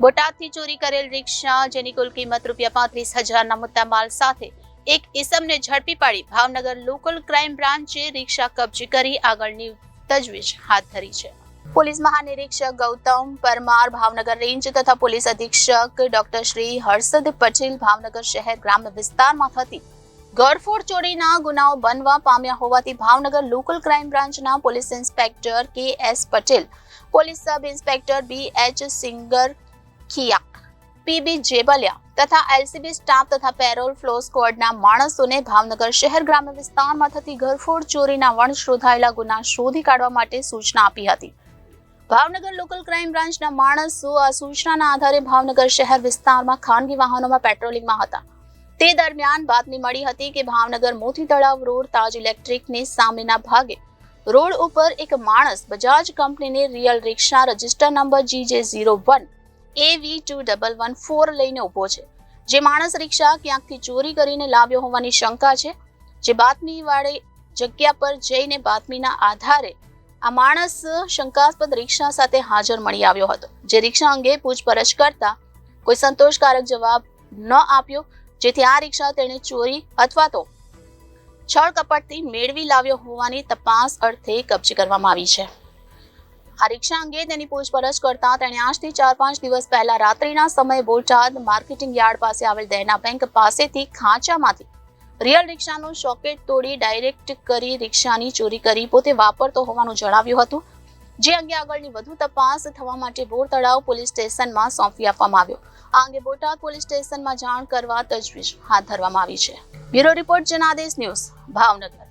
બોટાદથી ચોરી કરેલ રિક્ષા જેની કુલ કિંમત ₹35,000ના મુદ્દામાલ સાથે એક ઇસમને ઝડપી પાડી ભાવનગર લોકલ ક્રાઇમ બ્રાન્ચે રિક્ષા કબજે કરી આગળની તજવીજ હાથ ધરી છે. પોલીસ મહાનિરીક્ષક ગૌતમ પરમાર ભાવનગર રેન્જ તથા પોલીસ અધિક્ષક ડોક્ટર શ્રી હર્ષદ પટેલ ભાવનગર શહેર ગ્રામ્ય વિસ્તારમાં થતી ઘરફોડ ચોરીના ગુનાઓ બનવા પામ્યા હોવાથી ભાવનગર લોકલ ક્રાઇમ બ્રાન્ચના police inspector KS. Patel, police sub inspector BH. Singarkhiya, PB. Jebaliya તથા એલસીબી સ્ટાફ તથા પેરોલ ફ્લો સ્ક્વોડના માણસોને ભાવનગર શહેર ગ્રામ્ય વિસ્તારમાં થતી ઘરફોડ ચોરીના વણ શોધાયેલા ગુના શોધી કાઢવા માટે સૂચના આપી હતી. ભાવનગર લોકલ ક્રાઇમ બ્રાન્ચના માણસો આ સૂચનાના આધારે ભાવનગર શહેર વિસ્તારમાં ખાનગી વાહનોમાં પેટ્રોલિંગમાં હતા. તે દરમિયાન બાતમી મળી હતી કે ભાવનગર મોતી તળાવ રોડ તાજ ઇલેક્ટ્રિકની સામેના ભાગે રોડ ઉપર એક માણસ બજાજ કંપનીની રિયલ રિક્ષા રજિસ્ટર નંબર GJ01 AV2114 લઈને ઉભો છે. જે માણસ રિક્ષા ક્યાંકથી ચોરી કરીને લાવ્યો હોવાની શંકા છે. જે બાતમીવાળી જગ્યા પર જઈને બાતમીના આધારે આ માણસ શંકાસ્પદ રિક્ષા સાથે હાજર મળી આવ્યો હતો. જે રિક્ષા અંગે પૂછપરછ કરતા કોઈ સંતોષકારક જવાબ ન આપ્યો, જેથી આ રિક્ષા તેણે ચોરી અથવા તો છળ કપટથી મેળવી લાવ્યો હોવાની તપાસ અર્થે કબજે કરવામાં આવી છે. આ રિક્ષા અંગે તેની પૂછપરછ કરતા તેણે 8 થી 4-5 દિવસ પહેલા રાત્રિના સમયે બોટાદ માર્કેટિંગ યાર્ડ પાસે આવેલ દેના બેંક પાસેથી ખાંચામાંથી રિયલ રિક્ષાનું સોકેટ તોડી ડાયરેક્ટ કરી રિક્ષાની ચોરી કરી પોતે વાપરતો હોવાનું જણાવ્યું હતું. જે અંગે આગળની વધુ તપાસ થવા માટે બોર તળાવ પોલીસ સ્ટેશનમાં સોંપી આપવામાં આવ્યો. આ અંગે બોટાદ પોલીસ સ્ટેશનમાં જાણ કરવા તજવીજ હાથ ધરવામાં આવી છે. Bureau report Janadesh news Bhavnagar.